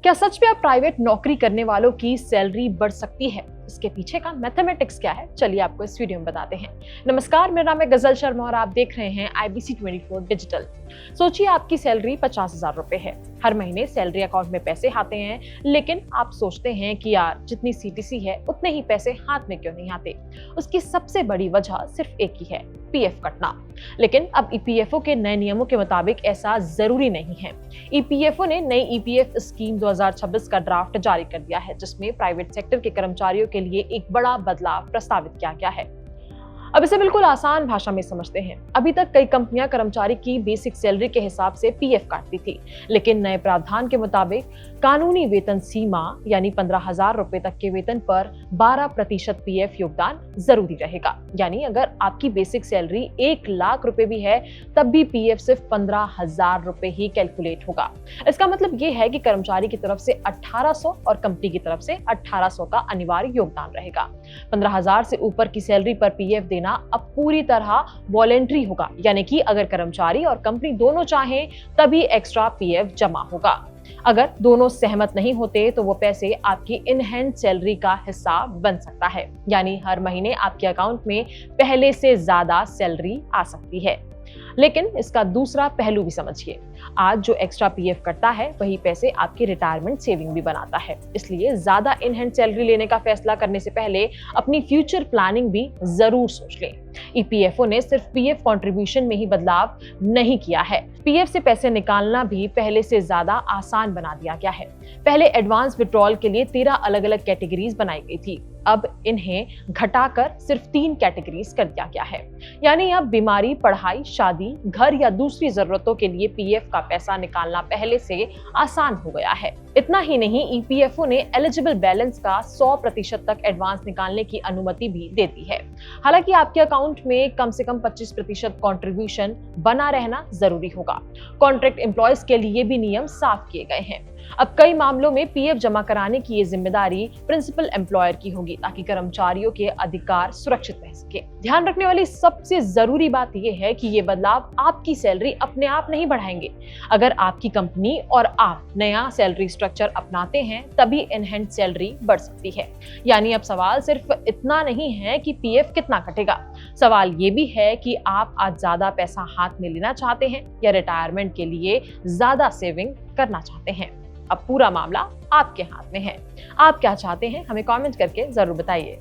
क्या सच में अब प्राइवेट नौकरी करने वालों की सैलरी बढ़ सकती है? इसके पीछे का मैथमेटिक्स क्या है, चलिए आपको इस वीडियो में बताते हैं। नमस्कार, मेरा नाम है गजल शर्मा और आप देख रहे हैं IBC 24 डिजिटल। सोचिए आपकी सैलरी 50,000 रुपए है। हर महीने सैलरी अकाउंट में पैसे आते हैं, लेकिन आप सोचते हैं कि यार जितनी CTC है उतने ही पैसे हाथ में क्यों नहीं आते। उसकी सबसे बड़ी वजह सिर्फ एक ही है, PF कटना। लेकिन अब EPFO के नए नियमों के मुताबिक ऐसा जरूरी नहीं है। EPFO ने नई EPF स्कीम 2026 का ड्राफ्ट जारी कर दिया है, जिसमें प्राइवेट सेक्टर के कर्मचारियों के लिए एक बड़ा बदलाव प्रस्तावित किया गया है। अब इसे बिल्कुल आसान भाषा में समझते हैं। अभी तक कई कंपनियां कर्मचारी की बेसिक सैलरी के हिसाब से PF काटती थी, लेकिन नए प्रावधान के मुताबिक कानूनी वेतन सीमा यानी 15,000 रुपए तक के वेतन पर 12% PF योगदान जरूरी रहेगा। यानी अगर आपकी बेसिक सैलरी 1 लाख रुपए भी है, तब भी PF सिर्फ 15,000 रुपए ही कैलकुलेट होगा। इसका मतलब ये है कि कर्मचारी की तरफ से 1800 और कंपनी की तरफ से 1800 का अनिवार्य योगदान रहेगा। 15,000 से ऊपर की सैलरी पर PF देना अब पूरी तरह वॉलेंट्री होगा, यानी कि अगर कर्मचारी और कंपनी दोनों चाहें तभी एक्स्ट्रा PF जमा होगा। अगर दोनों सहमत नहीं होते तो वो पैसे आपकी इन हैंड सैलरी का हिस्सा बन सकता है, यानी हर महीने आपके अकाउंट में पहले से ज्यादा सैलरी आ सकती है। लेकिन इसका दूसरा पहलू भी समझिए। आज जो एक्स्ट्रा PF कटता है वही पैसे आपकी रिटायरमेंट सेविंग भी बनाता है। इसलिए ज्यादा इन हैंड सैलरी लेने का फैसला करने से पहले अपनी फ्यूचर प्लानिंग भी जरूर सोच लें। EPFO ने सिर्फ PF कंट्रीब्यूशन में ही बदलाव नहीं किया है, PF से पैसे निकालना भी पहले से ज्यादा आसान बना दिया गया है। पहले एडवांस विड्रॉल के लिए 13 अलग अलग कैटेगरीज बनाई गई थी, अब इन्हें घटाकर सिर्फ 3 कैटेगरीज कर दिया गया है। यानी अब बीमारी, पढ़ाई, शादी, घर या दूसरी जरूरतों के लिए PF का पैसा निकालना पहले से आसान हो गया है। इतना ही नहीं, EPFO ने एलिजिबल बैलेंस का 100% तक एडवांस निकालने की अनुमति भी देती है। हालांकि आपके अकाउंट में कम से कम 25% कंट्रीब्यूशन बना रहना जरूरी होगा। कॉन्ट्रैक्ट एम्प्लॉयज के लिए भी नियम साफ किए गए हैं। अब कई मामलों में PF जमा कराने की ये जिम्मेदारी प्रिंसिपल एम्प्लॉयर की होगी, ताकि कर्मचारियों के अधिकार सुरक्षित रह सके। ध्यान रखने वाली सबसे जरूरी बात यह है कि ये बदलाव आपकी सैलरी अपने आप नहीं बढ़ाएंगे। अगर आपकी कंपनी और आप नया सैलरी स्ट्रक्चर अपनाते हैं, तभी इनहैंड सैलरी बढ़ सकती है। यानी अब सवाल सिर्फ इतना नहीं है कि PF कितना कटेगा, सवाल ये भी है कि आप आज ज्यादा पैसा हाथ में लेना चाहते हैं या रिटायरमेंट के लिए ज्यादा सेविंग करना चाहते हैं। अब पूरा मामला आपके हाथ में है। आप क्या चाहते हैं, हमें कमेंट करके जरूर बताइए।